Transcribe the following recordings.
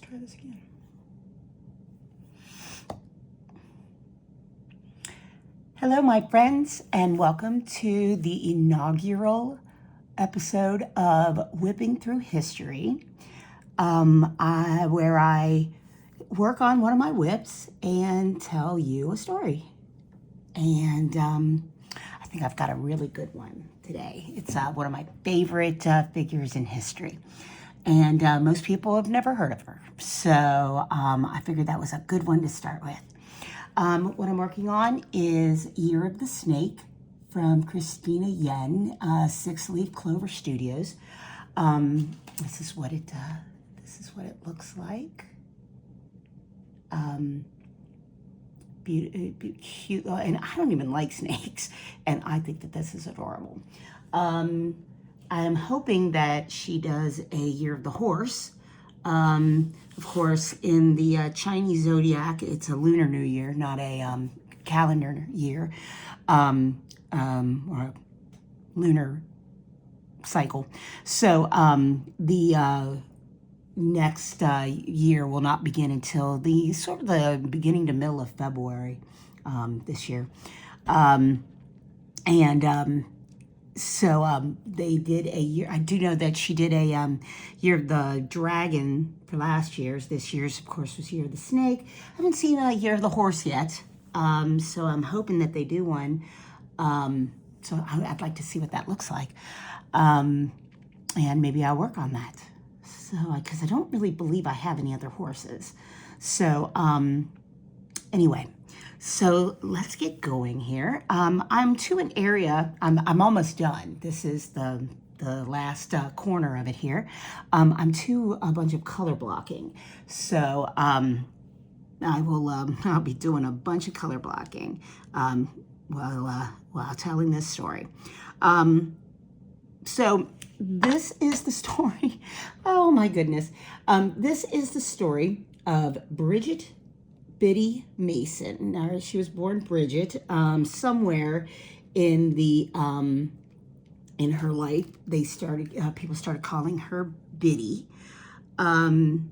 Try this again. Hello, my friends, and welcome to the inaugural episode of Whipping Through History, where I work on one of my whips and tell you a story. And I think I've got a really good one today. It's one of my favorite figures in history. And most people have never heard of her. So I figured that was a good one to start with. What I'm working on is Year of the Snake from Christina Yen, Six Leaf Clover Studios. This is what it looks like. Cute, and I don't even like snakes, and I think that this is adorable. I'm hoping that she does a Year of the Horse. Of course, in the Chinese zodiac, it's a lunar new year, not a calendar year, or a lunar cycle. So the next year will not begin until the sort of the beginning to middle of February this year. So they did a year. I do know that she did a Year of the Dragon for last year's. This year's, of course, was Year of the Snake. I haven't seen a Year of the Horse yet, so I'm hoping that they do one. So I'd like to see what that looks like, and maybe I'll work on that. So, because I don't really believe I have any other horses. So, anyway. So let's get going here. I'm to an area, I'm almost done. This is the last corner of it here. I'm to a bunch of color blocking. So I'll be doing a bunch of color blocking while telling this story. So this is the story. Oh my goodness. This is the story of Bridget Biddy Mason. Now, she was born Bridget. Somewhere in the in her life, people started calling her Biddy, and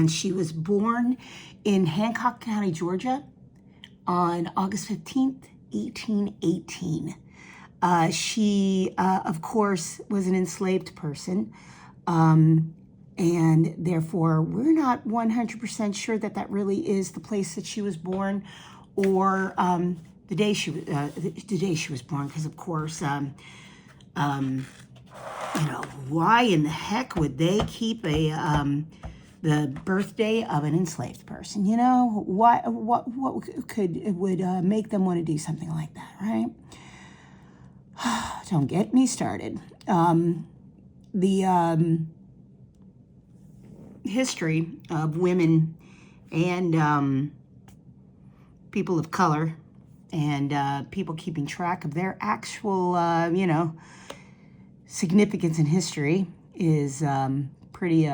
she was born in Hancock County, Georgia, on August 15th, 1818. She, of course, was an enslaved person. And therefore, we're not 100% sure that that really is the place that she was born, or the day she was born. Because of course, why in the heck would they keep the birthday of an enslaved person? You know, what would make them want to do something like that, right? Don't get me started. History of women and people of color and people keeping track of their actual, significance in history is pretty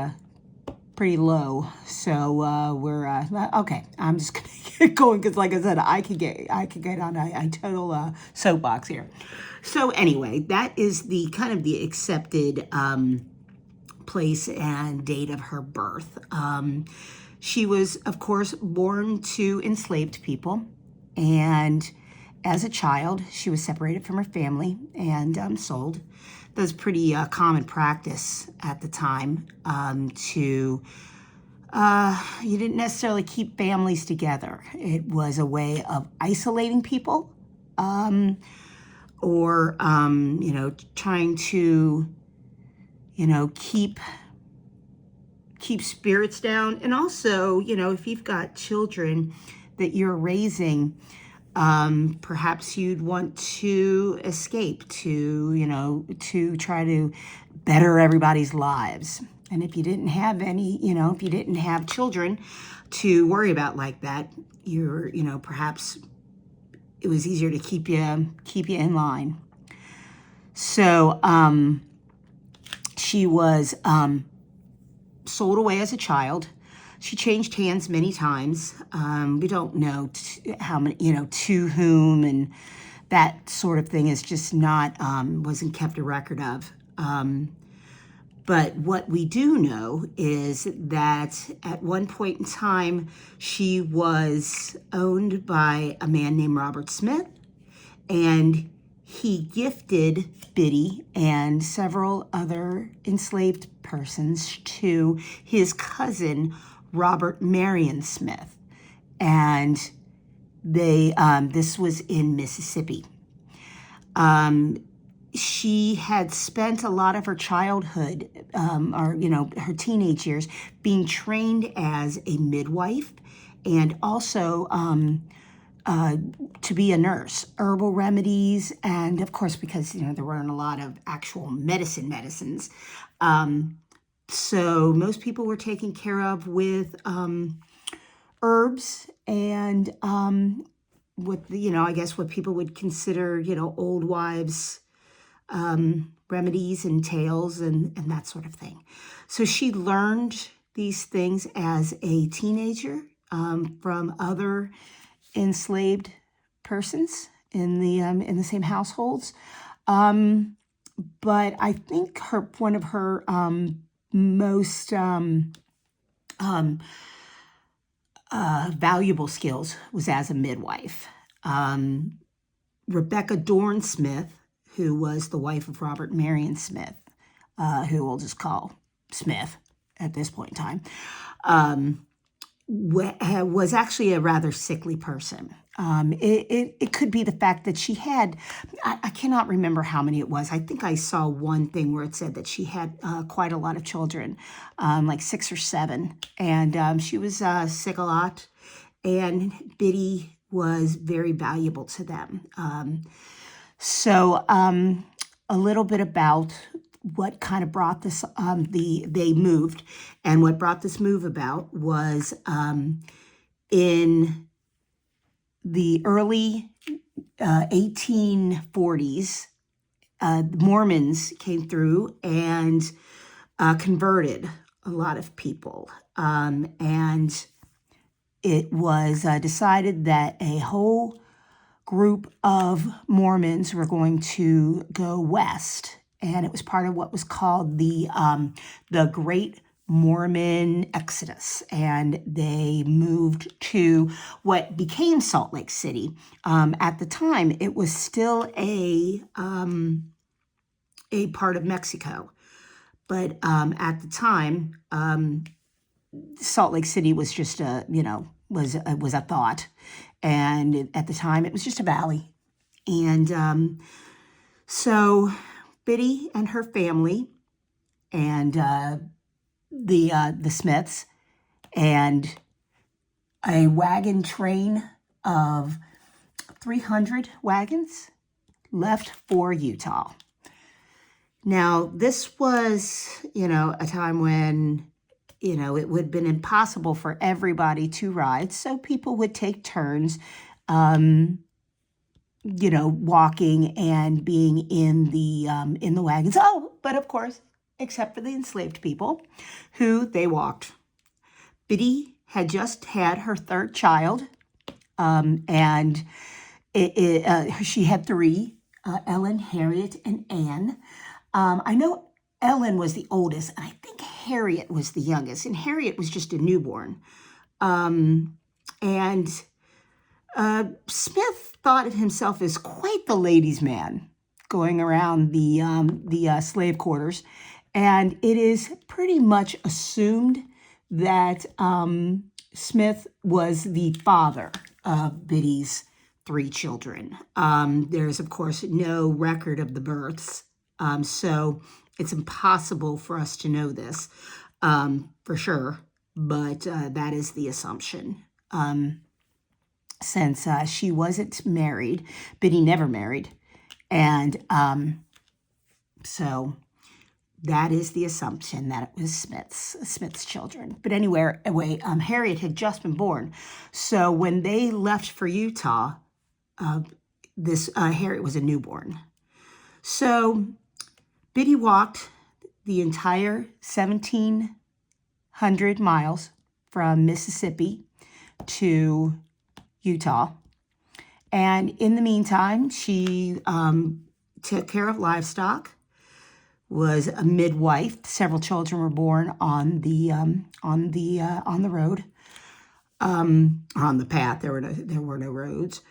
low. So we're okay. I'm just gonna get going because, like I said, I could get on a total soapbox here. So anyway, that is the kind of the accepted place and date of her birth. She was, of course, born to enslaved people, and as a child, she was separated from her family and sold. That was pretty common practice at the time. You didn't necessarily keep families together. It was a way of isolating people, or trying to keep spirits down. And also, if you've got children that you're raising, perhaps you'd want to escape to try to better everybody's lives. And if you didn't have if you didn't have children to worry about like that, perhaps it was easier to keep you in line. So, she was sold away as a child. She changed hands many times. We don't know how many, to whom, and that sort of thing is just not, wasn't kept a record of. But what we do know is that at one point in time, she was owned by a man named Robert Smith, and he gifted Biddy and several other enslaved persons to his cousin, Robert Marion Smith. And this was in Mississippi. She had spent a lot of her childhood, her teenage years, being trained as a midwife, and also to be a nurse, herbal remedies, and of course, because there weren't a lot of actual medicines. So most people were taken care of with herbs and I guess what people would consider, old wives' remedies and tales and that sort of thing. So she learned these things as a teenager from other enslaved persons in the same households. But I think one of her most valuable skills was as a midwife. Rebecca Dorn Smith, who was the wife of Robert Marion Smith, who we'll just call Smith at this point in time, was actually a rather sickly person. It could be the fact that she had, I cannot remember how many it was. I think I saw one thing where it said that she had quite a lot of children, like 6 or 7. And she was sick a lot. And Biddy was very valuable to them. So a little bit about what kind of brought this, they moved. And what brought this move about was in the early 1840s, Mormons came through and converted a lot of people. And it was decided that a whole group of Mormons were going to go west. And it was part of what was called the Great Mormon Exodus, and they moved to what became Salt Lake City. At the time, it was still a part of Mexico, but at the time, Salt Lake City was just was a thought, and at the time, it was just a valley, and so Biddy and her family and the Smiths and a wagon train of 300 wagons left for Utah. Now, this was, a time when, it would have been impossible for everybody to ride. So people would take turns, walking and being in the wagons. Oh, but of course, except for the enslaved people, who they walked. Biddy had just had her 3rd child, and she had 3, Ellen, Harriet, and Anne. I know Ellen was the oldest, and I think Harriet was the youngest, and Harriet was just a newborn. And Smith thought of himself as quite the ladies' man, going around the slave quarters. And it is pretty much assumed that Smith was the father of Biddy's 3 children. There's, of course, no record of the births, so it's impossible for us to know this for sure, but that is the assumption. Since she wasn't married, Biddy never married, and so that is the assumption that it was Smith's children. But anyway, Harriet had just been born. So when they left for Utah, Harriet was a newborn. So Biddy walked the entire 1,700 miles from Mississippi to Utah. And in the meantime, she took care of livestock, was a midwife. Several children were born on the road, on the path. There were no roads.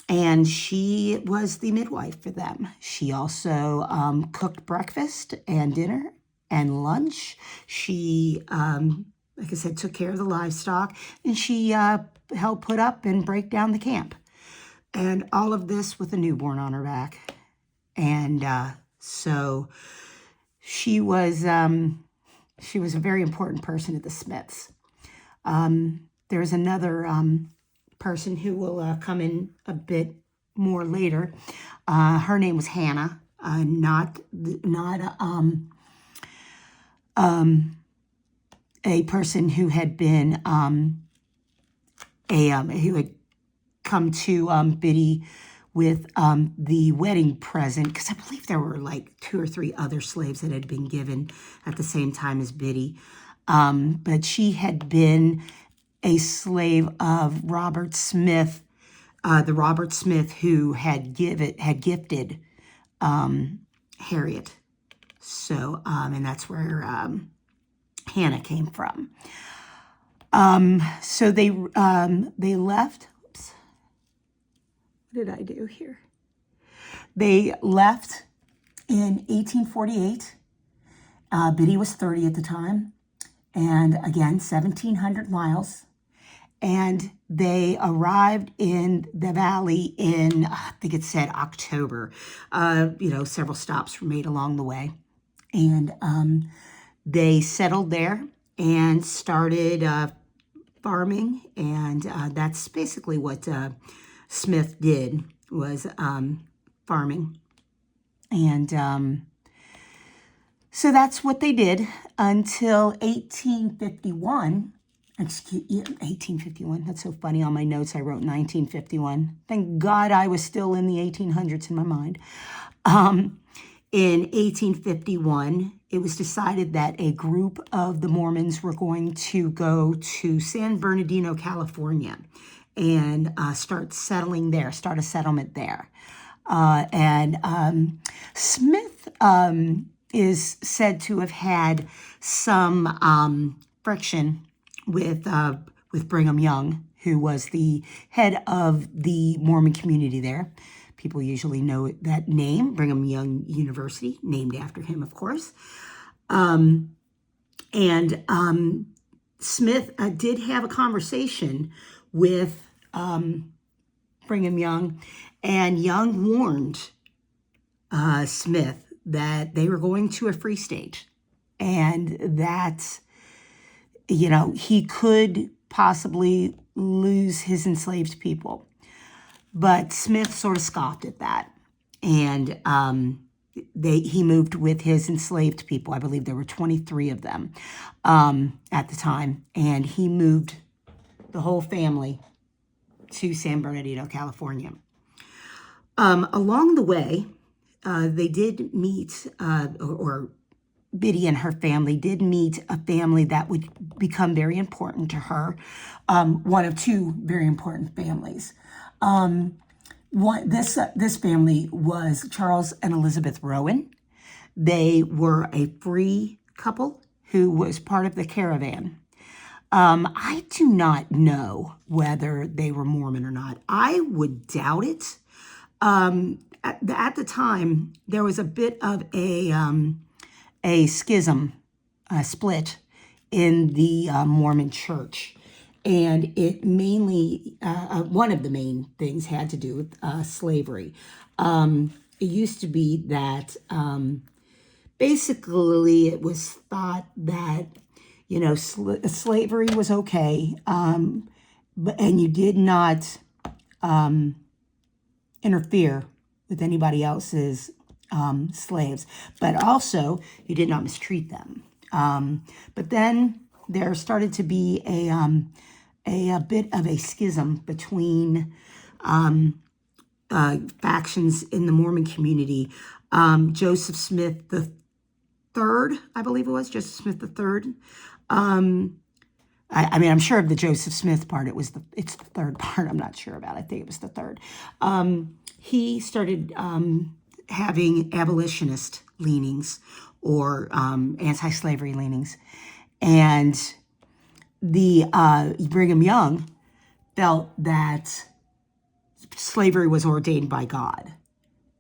And she was the midwife for them. She also cooked breakfast and dinner and lunch. She, like I said, took care of the livestock, and she helped put up and break down the camp. And all of this with a newborn on her back. And so she was a very important person at the Smiths. There's another person who will come in a bit more later. Her name was Hannah, not a person who had been who had come to Biddy with the wedding present, because I believe there were like 2 or 3 other slaves that had been given at the same time as Biddy. But she had been a slave of Robert Smith, the Robert Smith who had gifted Harriet. So, and that's where Hannah came from. So they left. Oops. What did I do here? They left in 1848. Biddy was 30 at the time. And again, 1,700 miles. And they arrived in the valley in, I think it said October. Several stops were made along the way. And they settled there and started farming. And that's basically what Smith did, was farming. And so that's what they did until 1851. 1851. That's so funny. On my notes, I wrote 1951. Thank God I was still in the 1800s in my mind. In 1851, it was decided that a group of the Mormons were going to go to San Bernardino, California, and start settling there, start a settlement there. And Smith is said to have had some friction with Brigham Young, who was the head of the Mormon community there. People usually know that name, Brigham Young University, named after him, of course. Smith did have a conversation with Brigham Young, and Young warned Smith that they were going to a free state, and that he could possibly lose his enslaved people. But Smith sort of scoffed at that. And he moved with his enslaved people. I believe there were 23 of them at the time. And he moved the whole family to San Bernardino, California. Along the way, they did meet, or Biddy and her family did meet a family that would become very important to her, one of 2 very important families. This family was Charles and Elizabeth Rowan. They were a free couple who was part of the caravan. I do not know whether they were Mormon or not. I would doubt it. At the time, there was a bit of a schism, a split in the Mormon church. And it mainly, one of the main things had to do with slavery. It used to be that basically it was thought that, slavery was okay, and you did not interfere with anybody else's slaves, but also you did not mistreat them. But then there started to be a bit of a schism between factions in the Mormon community. Joseph Smith the Third, I believe it was Joseph Smith the Third. I'm sure of the Joseph Smith part. It's the third part. I'm not sure about. I think it was the third. He started having abolitionist leanings or anti-slavery leanings. And the Brigham Young felt that slavery was ordained by God,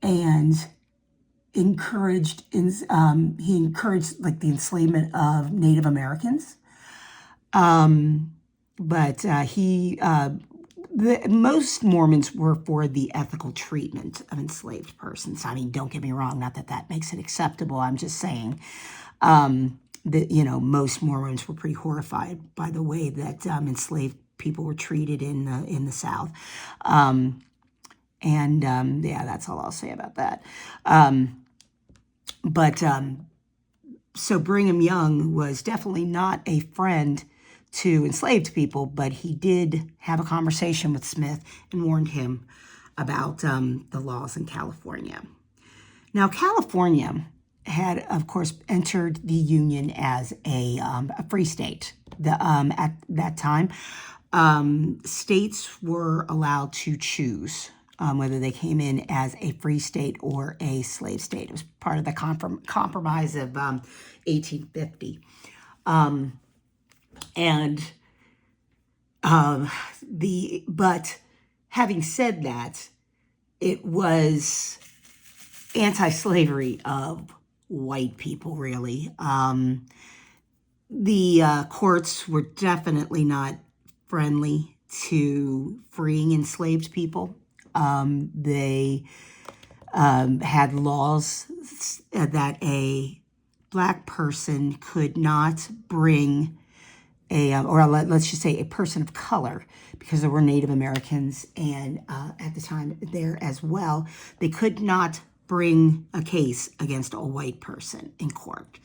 and he encouraged like the enslavement of Native Americans. But most Mormons were for the ethical treatment of enslaved persons. I mean, don't get me wrong, not that that makes it acceptable. I'm just saying that, most Mormons were pretty horrified by the way that enslaved people were treated in the South. Yeah, that's all I'll say about that. So Brigham Young was definitely not a friend to enslaved people, but he did have a conversation with Smith and warned him about the laws in California. Now, California had, of course, entered the Union as a free state. At that time, states were allowed to choose whether they came in as a free state or a slave state. It was part of the compromise of 1850. But having said that, it was anti-slavery of white people, really. The courts were definitely not friendly to freeing enslaved people. They had laws that a Black person could not bring let's just say a person of color, because there were Native Americans and at the time there as well, they could not bring a case against a white person in court.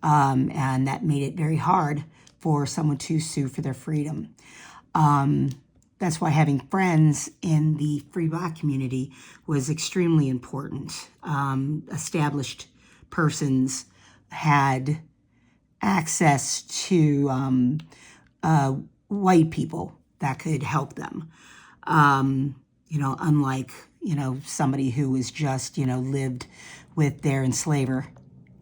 And that made it very hard for someone to sue for their freedom. That's why having friends in the free Black community was extremely important. Established persons had access to white people that could help them. Unlike, somebody who was just, lived with their enslaver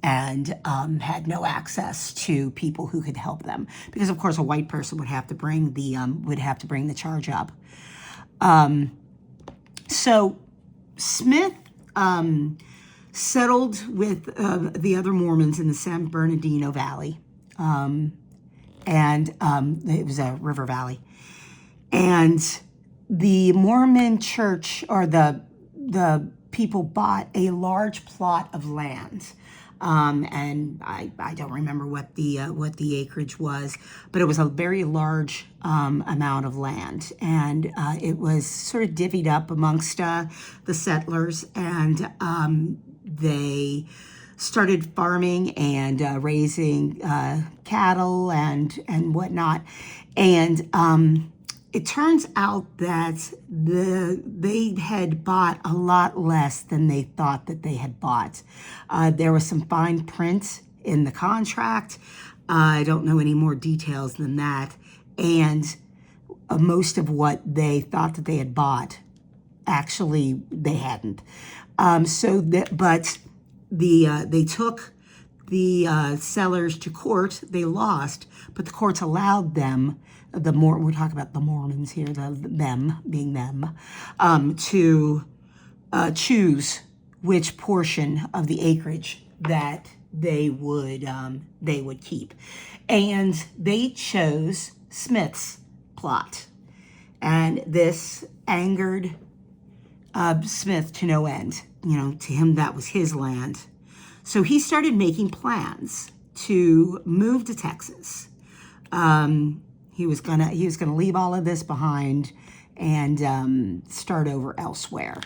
and had no access to people who could help them, because of course a white person would have to bring the charge up. So Smith settled with the other Mormons in the San Bernardino Valley, and it was a river valley, and the Mormon church, or the people, bought a large plot of land. And I don't remember what the acreage was, but it was a very large amount of land, and it was sort of divvied up amongst the settlers, and they started farming and raising cattle and whatnot, and it turns out that they had bought a lot less than they thought that they had bought. There was some fine print in the contract. I don't know any more details than that. And most of what they thought that they had bought, actually, they hadn't. They took the sellers to court. They lost, but the courts allowed them, we're talking about the Mormons here, them being them, to choose which portion of the acreage that they would keep, and they chose Smith's plot, and this angered Smith to no end. To him that was his land, so he started making plans to move to Texas. He was gonna leave all of this behind and start over elsewhere.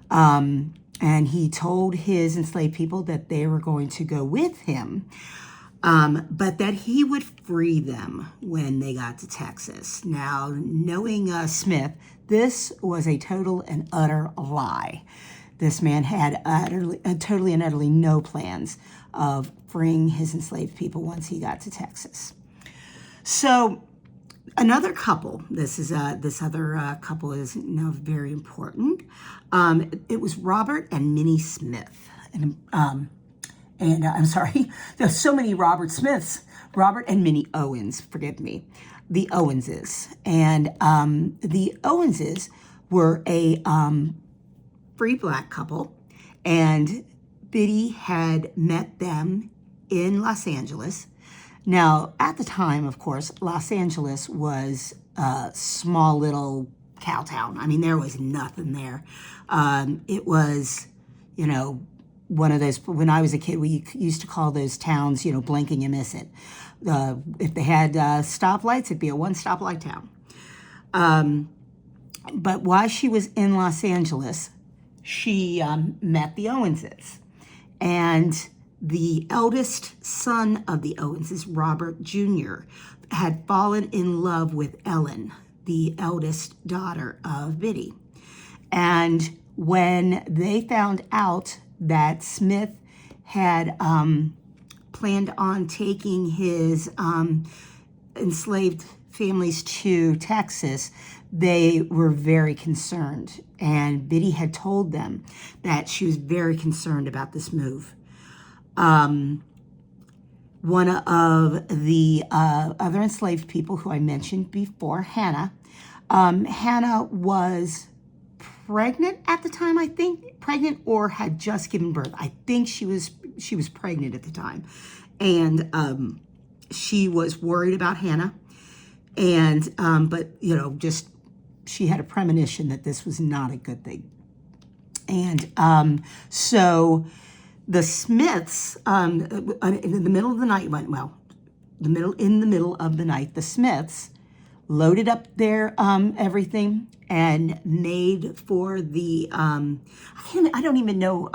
And he told his enslaved people that they were going to go with him, but that he would free them when they got to Texas. Now, knowing Smith, this was a total and utter lie. This man had totally and utterly no plans of freeing his enslaved people once he got to Texas. So another couple, this other couple is very important. It was Robert and Minnie Smith. And And I'm sorry, there's so many Robert Smiths, Robert and Minnie Owens, forgive me, the Owenses. And the Owenses were a free black couple, and Biddy had met them in Los Angeles. Now, at the time, of course, Los Angeles was a small little cow town. I mean, there was nothing there. It was, you know, one of those, when I was a kid, we used to call those towns, you know, blink and you miss it. If they had stoplights, it'd be a one stoplight town. But while she was in Los Angeles, she met the Owenses. And the eldest son of the Owenses, Robert Jr., had fallen in love with Ellen, the eldest daughter of Biddy. And when they found out that Smith had planned on taking his enslaved families to Texas, they were very concerned. And Biddy had told them that she was very concerned about this move. One of the other enslaved people who I mentioned before, Hannah, Hannah was pregnant at the time, I think, pregnant or had just given birth. I think she was pregnant at the time. And she was worried about Hannah. And, but, you know, just, she had a premonition that this was not a good thing. And so the Smiths, in the middle of the night, in the middle of the night, the Smiths loaded up their everything and made for the, I don't even know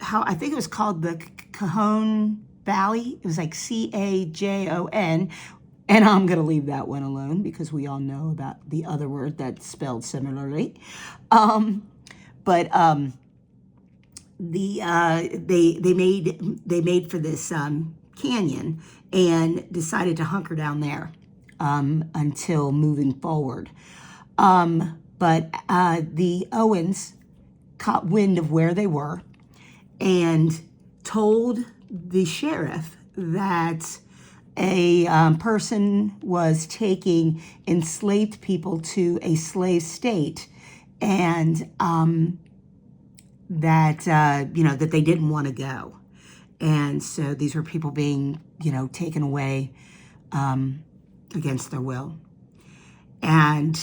how, I think it was called the Cajon Valley. It was like Cajon. And I'm going to leave that one alone because we all know about the other word that's spelled similarly. They made for this canyon and decided to hunker down there until moving forward. But the Owens caught wind of where they were and told the sheriff that a person was taking enslaved people to a slave state, and that that they didn't want to go. And so these were people being, taken away against their will. And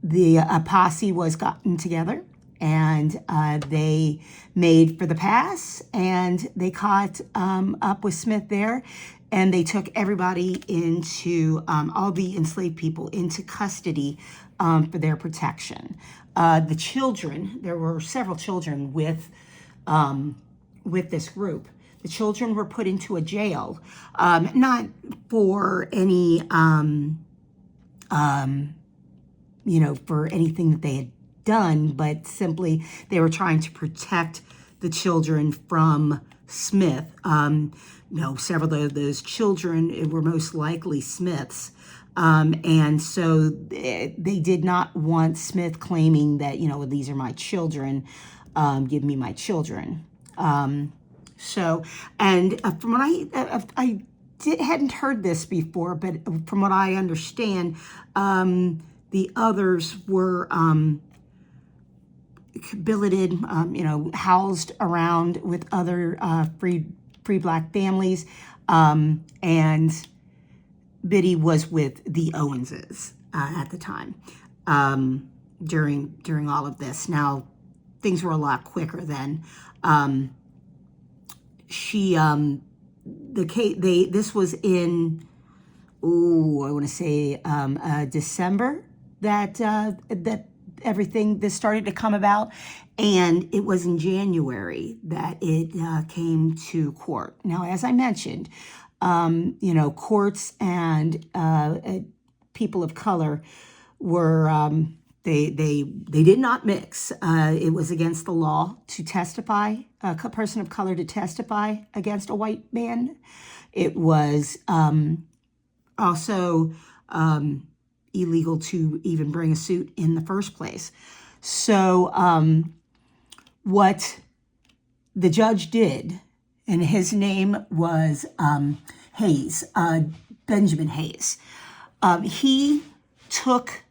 the posse was gotten together, and they made for the pass, and they caught up with Smith there, and they took everybody into, all the enslaved people into custody for their protection. The children, there were several children with this group. The children were put into a jail, not for any, for anything that they had done, but simply they were trying to protect the children from Smith. Several of those children were most likely Smiths. And so they did not want Smith claiming that, these are my children, give me my children. From what I hadn't heard this before, but from what I understand, the others were billeted, housed around with other free black families, and Biddy was with the Owenses at the time during all of this. Now, things were a lot quicker then. This was in, I want to say December that this started to come about, and it was in January that it came to court. Now, as I mentioned, courts and people of color were they did not mix. It was against the law to testify, a person of color to testify against a white man. It was also illegal to even bring a suit in the first place. So what the judge did, and his name was Hayes, Benjamin Hayes. He took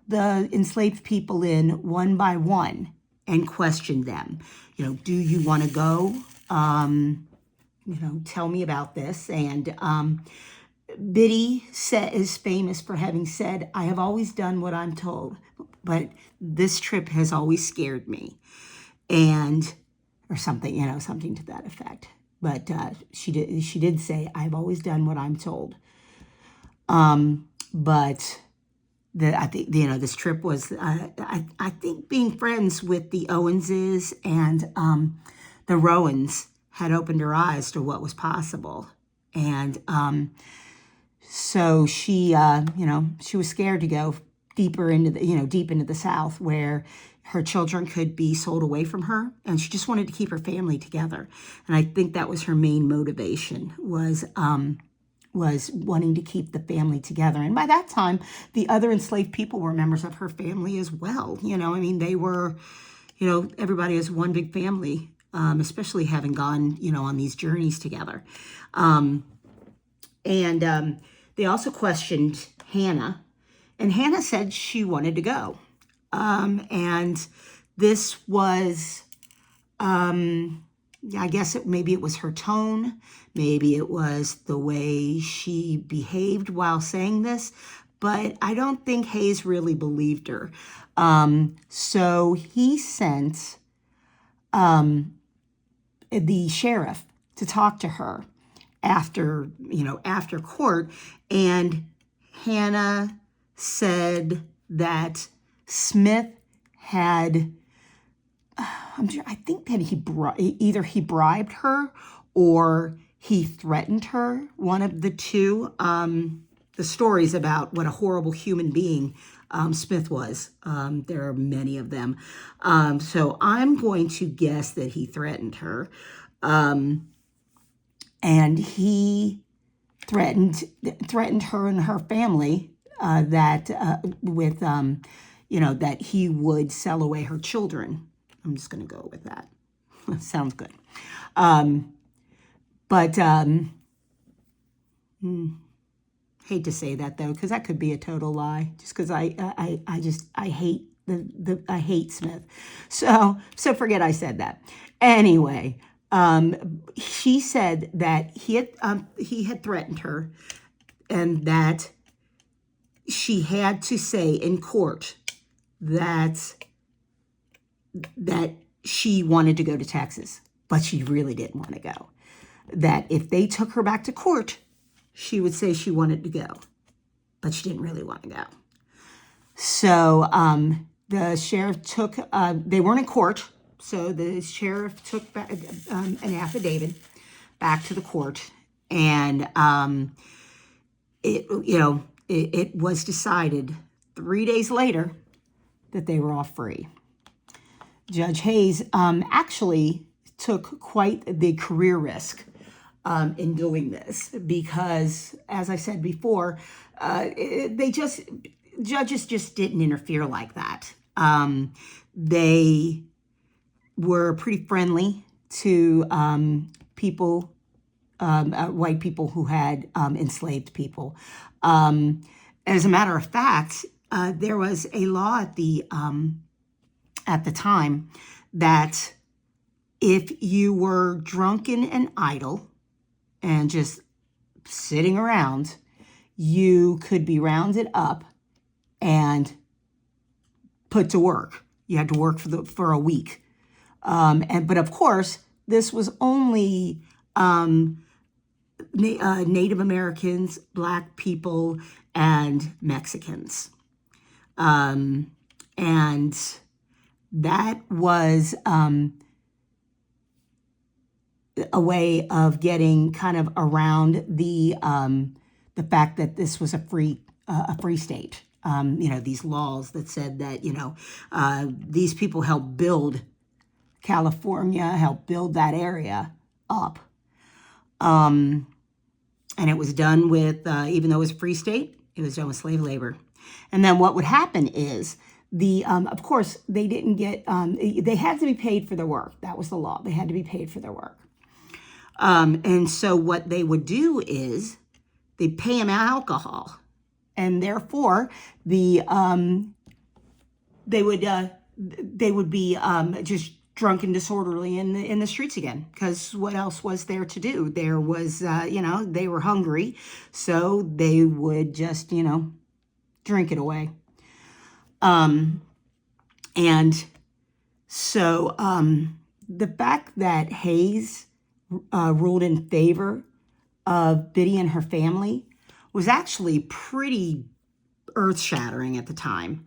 the enslaved people in one by one and questioned them. Do you want to go? Tell me about this. And Biddy is famous for having said, I have always done what I'm told, but this trip has always scared me. And, or something, something to that effect. But she did say, I've always done what I'm told. But I think, this trip was, I think being friends with the Owenses and the Rowans had opened her eyes to what was possible. And so she was scared to go deeper into deep into the South, where her children could be sold away from her, and she just wanted to keep her family together. And I think that was her main motivation, was wanting to keep the family together. And by that time, the other enslaved people were members of her family as well. They were, everybody is one big family, especially having gone, on these journeys together. And they also questioned Hannah, and Hannah said she wanted to go. And this was, I guess maybe it was her tone, maybe it was the way she behaved while saying this, but I don't think Hayes really believed her. So he sent the sheriff to talk to her after court, and Hannah said that Smith had, I think that either he bribed her or he threatened her, one of the two. The stories about what a horrible human being Smith was, there are many of them. So I'm going to guess that he threatened her. And he threatened her and her family that he would sell away her children. I'm just going to go with that. Sounds good. Hate to say that though, because that could be a total lie. Just because I hate I hate Smith. So forget I said that. Anyway, she said that he had threatened her, and that she had to say in court that she wanted to go to Texas, but she really didn't want to go. That if they took her back to court, she would say she wanted to go, but she didn't really want to go. So the sheriff took, they weren't in court, so the sheriff took back, an affidavit back to the court, and it was decided 3 days later that they were all free. Judge Hayes actually took quite the career risk in doing this, because, as I said before, judges just didn't interfere like that. They were pretty friendly to people, white people who had enslaved people. As a matter of fact, there was a law at the time that if you were drunken and idle and just sitting around, you could be rounded up and put to work. You had to work for a week. But of course, this was only Native Americans, Black people, and Mexicans. And that was a way of getting kind of around the fact that this was a free state. These laws that said that, these people helped build California, helped build that area up. And it was done with, even though it was a free state, it was done with slave labor. And then what would happen is of course, they didn't get, they had to be paid for their work. That was the law. They had to be paid for their work. And so what they would do is they'd pay him alcohol, and therefore they would be just drunk and disorderly in the streets again, because what else was there to do? There was, they were hungry, so they would just, drink it away. And so the fact that Hayes ruled in favor of Biddy and her family was actually pretty earth-shattering at the time.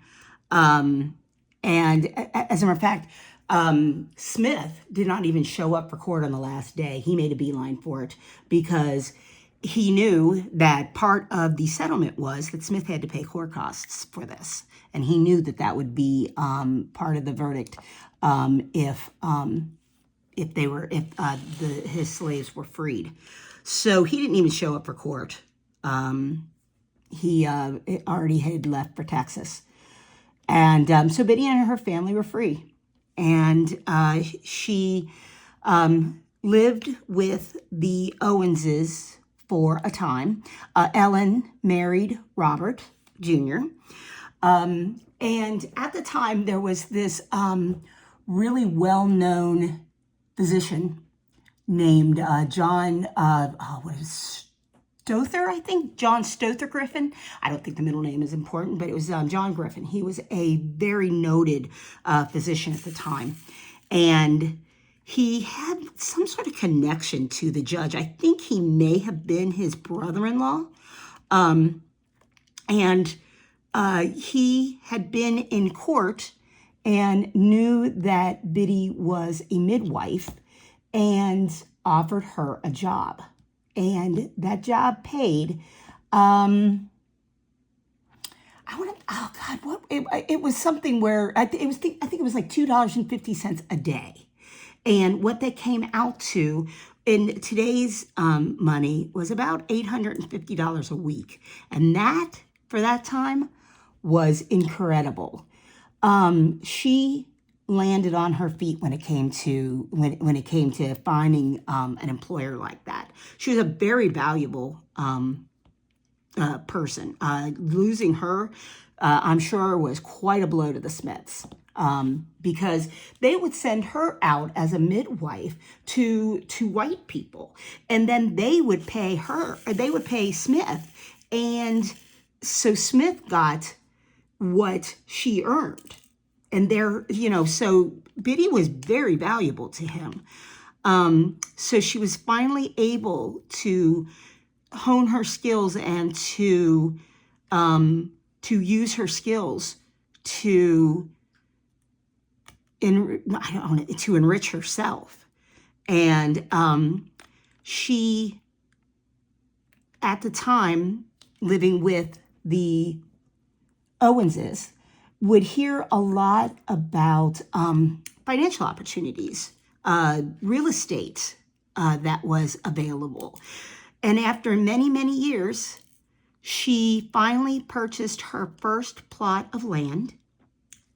And as a matter of fact, Smith did not even show up for court on the last day. He made a beeline for it because he knew that part of the settlement was that Smith had to pay court costs for this. And he knew that that would be part of the verdict if his slaves were freed. So he didn't even show up for court. He already had left for Texas. And so Biddy and her family were free. And she lived with the Owenses for a time. Ellen married Robert Jr. And at the time, there was this really well-known physician named John, Stother, I think, John Stother Griffin. I don't think the middle name is important, but it was John Griffin. He was a very noted physician at the time. And he had some sort of connection to the judge. I think he may have been his brother-in-law. And he had been in court and knew that Biddy was a midwife and offered her a job. And that job paid, it was something where I think it was like $2.50 a day. And what that came out to in today's money was about $850 a week. And that, for that time, was incredible. She landed on her feet when it came to finding an employer like that. She was a very valuable person. Losing her, I'm sure, was quite a blow to the Smiths, because they would send her out as a midwife to white people, and then they would pay Smith, and so Smith got what she earned. And so Biddy was very valuable to him. So she was finally able to hone her skills and to use her skills to enrich herself. And she, at the time, living with the Owenses, would hear a lot about financial opportunities, real estate that was available. And after many, many years, she finally purchased her first plot of land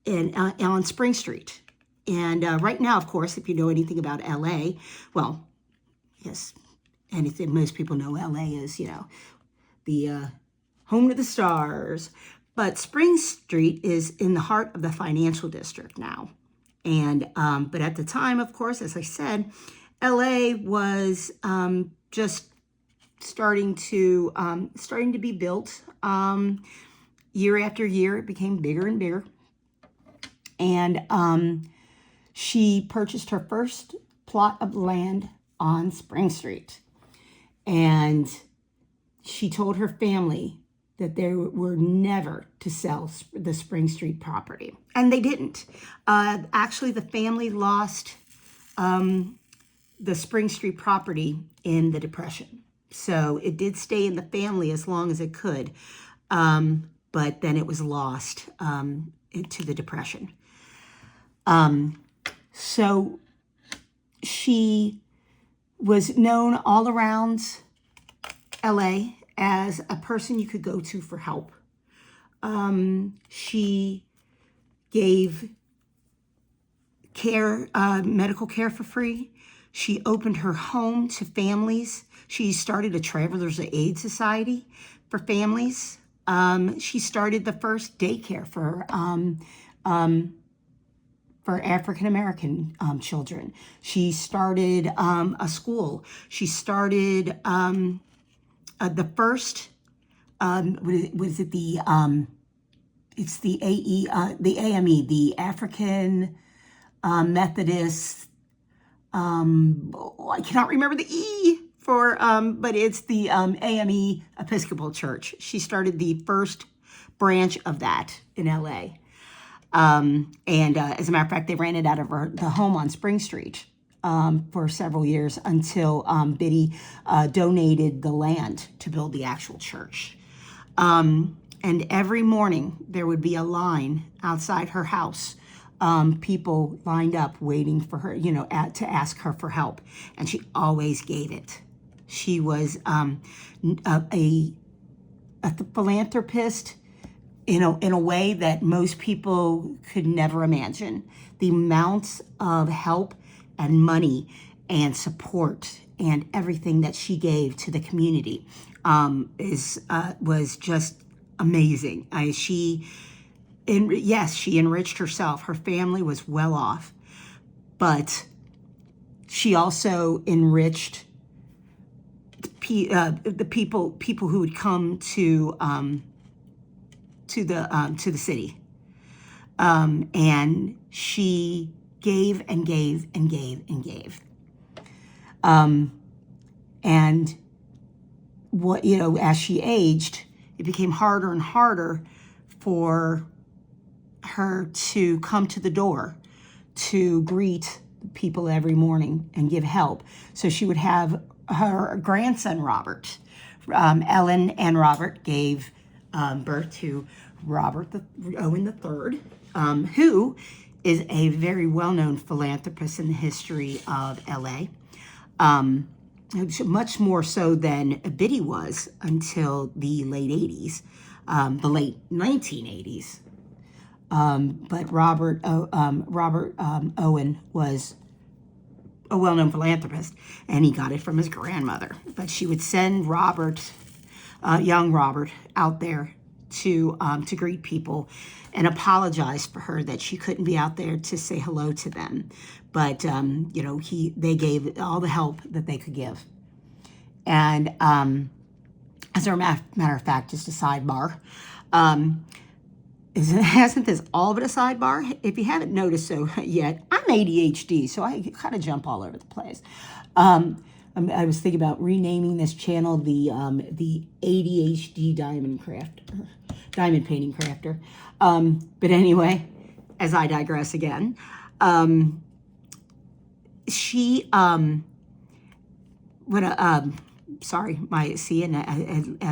on Spring Street. And right now, of course, if you know anything about LA, well, yes, anything most people know LA is, the home to the stars. But Spring Street is in the heart of the financial district now. And but at the time, of course, as I said, LA was just starting to be built. Year after year, it became bigger and bigger. And she purchased her first plot of land on Spring Street. And she told her family that they were never to sell the Spring Street property. And they didn't. Actually, the family lost the Spring Street property in the Depression. So it did stay in the family as long as it could. But then it was lost to the Depression. So she was known all around LA as a person you could go to for help. She gave medical care for free. She opened her home to families. She started a Travelers Aid Society for families. She started the first daycare for African American children. She started a school. She started the first. Was it the? It's the the AME, the African Methodist. I cannot remember the E for, but it's the AME Episcopal Church. She started the first branch of that in LA. And as a matter of fact, they ran it out of the home on Spring Street for several years until Biddy donated the land to build the actual church. And every morning there would be a line outside her house, people lined up waiting for her, to ask her for help. And she always gave it. She was a philanthropist in a way that most people could never imagine. The amounts of help and money and support and everything that she gave to the community was just amazing. She enriched herself. Her family was well off, but she also enriched the people who would come to the city, and she gave and gave and gave and gave. And what, as she aged, it became harder and harder for her to come to the door to greet people every morning and give help. So she would have her grandson, Robert. Ellen and Robert gave birth to Robert Owen III, who is a very well-known philanthropist in the history of LA. Much more so than Biddy was until the late 80s, the late 1980s. But Robert Owen was a well-known philanthropist, and he got it from his grandmother. But she would send young Robert, out there to greet people and apologize for her that she couldn't be out there to say hello to them. But they gave all the help that they could give. And as a matter of fact, just a sidebar. Hasn't this all but a sidebar? If you haven't noticed so yet, I'm ADHD, so I kind of jump all over the place. I was thinking about renaming this channel the ADHD Diamond Painting Crafter. But anyway, as I digress again, as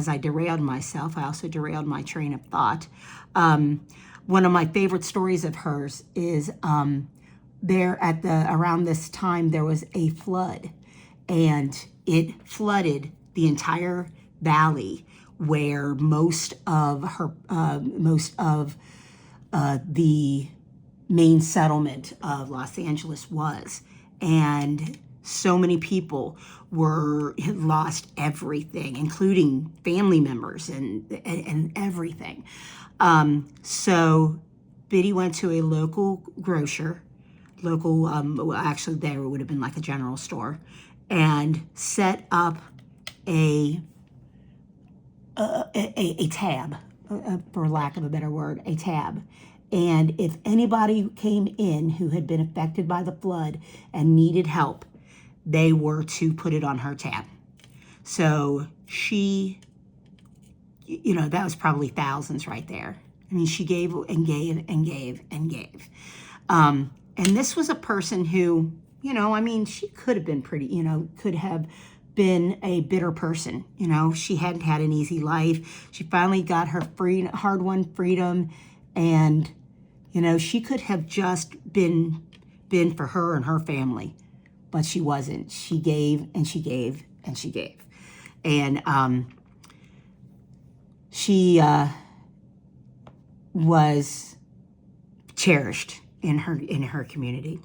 I derailed myself, I also derailed my train of thought. One of my favorite stories of hers is around this time there was a flood, and it flooded the entire valley where most of the main settlement of Los Angeles was, and so many people had lost everything, including family members and everything. So Biddy went to a local grocer, actually there would have been like a general store, and set up a tab, for lack of a better word, a tab. And if anybody came in who had been affected by the flood and needed help, they were to put it on her tab. So she, that was probably thousands right there. I mean, she gave and gave and gave and gave. And this was a person who, she could have been could have been a bitter person. She hadn't had an easy life. She finally got her hard-won freedom, and, she could have just been for her and her family. But she wasn't. She gave and she gave and she gave. And she was cherished in her community.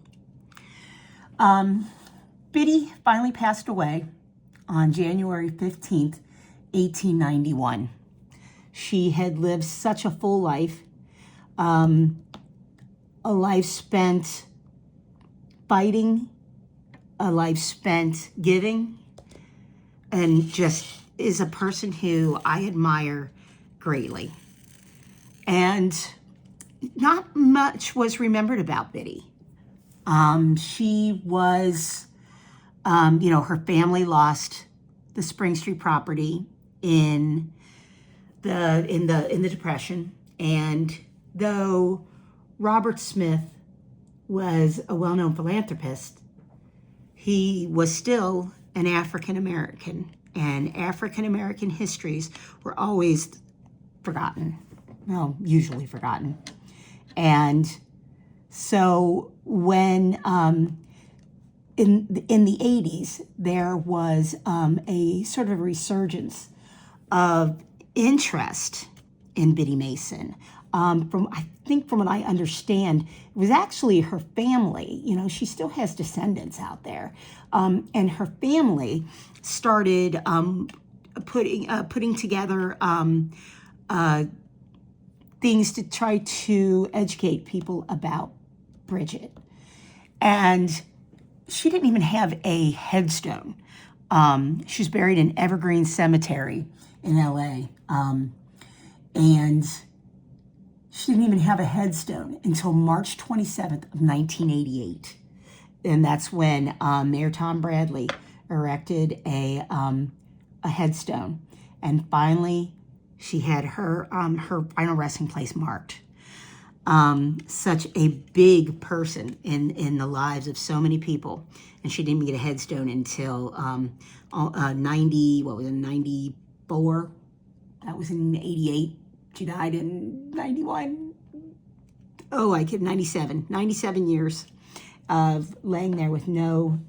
Biddy finally passed away on January 15th, 1891. She had lived such a full life, a life spent fighting, a life spent giving, and just is a person who I admire greatly. And not much was remembered about Biddy. She was, her family lost the Spring Street property in the Depression, and though Robert Smith was a well-known philanthropist, he was still an African American, and African American histories were always forgotten. Well, usually forgotten. And so when in the 80s, there was a sort of resurgence of interest in Biddy Mason. From what I understand, it was actually her family. She still has descendants out there, and her family started putting together things to try to educate people about Bridget. And she didn't even have a headstone. She's buried in Evergreen Cemetery in LA. And she didn't even have a headstone until March 27th of 1988. And that's when Mayor Tom Bradley erected a headstone. And finally, she had her final resting place marked. Such a big person in the lives of so many people. And she didn't get a headstone until 94. That was in 88. She died in 91. Oh, I kid, 97. 97 years of laying there with no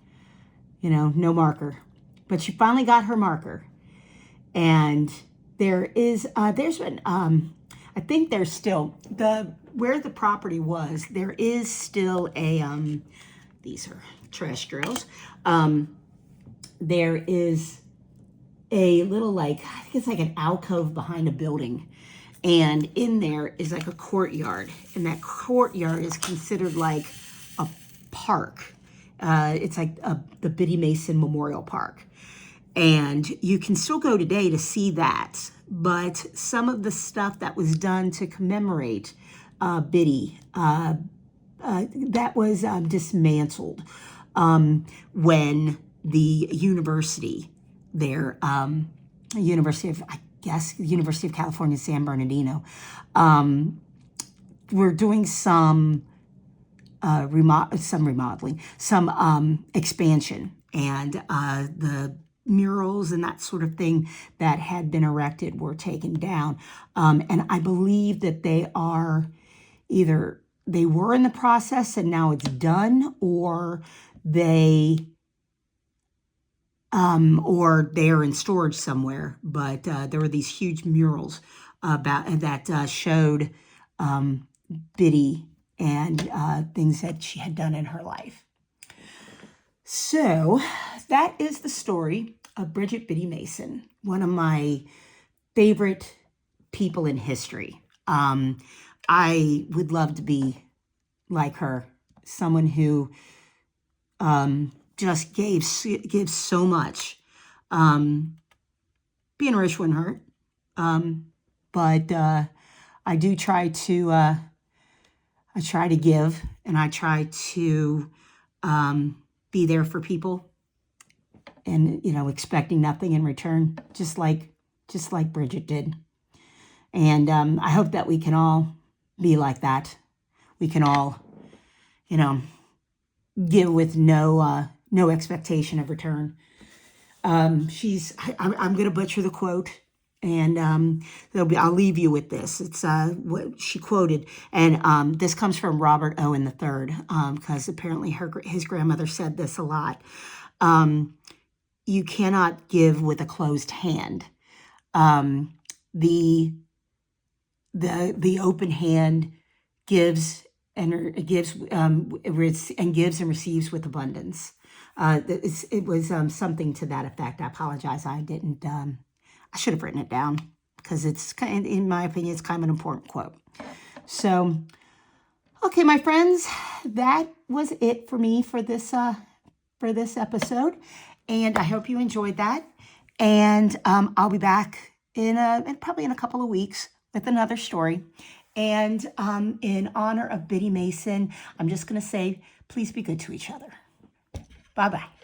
marker. But she finally got her marker. And there's been, I think there's still, where the property was, there is still these are trash drills. There is a little, I think it's like an alcove behind a building. And in there is like a courtyard. And that courtyard is considered like a park. It's like the Biddy Mason Memorial Park. And you can still go today to see that. But some of the stuff that was done to commemorate Biddy, that was dismantled when the university there, University of California, San Bernardino, we're doing some remodeling, some expansion, and the murals and that sort of thing that had been erected were taken down. And I believe that they were in the process and now it's done, or they're in storage somewhere. But there were these huge murals that showed Biddy and things that she had done in her life. So that is the story of Bridget Biddy Mason, one of my favorite people in history. I would love to be like her, someone who just gives so much. Being rich wouldn't hurt, but I do try to give, and I try to be there for people, and expecting nothing in return, just like Bridget did. And I hope that we can all be like that. We can all, give with no expectation of return. I'm going to butcher the quote, and I'll leave you with this. It's what she quoted, and this comes from Robert Owen III, because apparently his grandmother said this a lot. You cannot give with a closed hand. The open hand gives and receives with abundance. It was something to that effect. I apologize. I didn't. I should have written it down because it's kind. In my opinion, it's kind of an important quote. So, okay, my friends, that was it for me for this episode, and I hope you enjoyed that. And I'll be back in probably in a couple of weeks with another story. And in honor of Biddy Mason, I'm just going to say, please be good to each other. Bye-bye.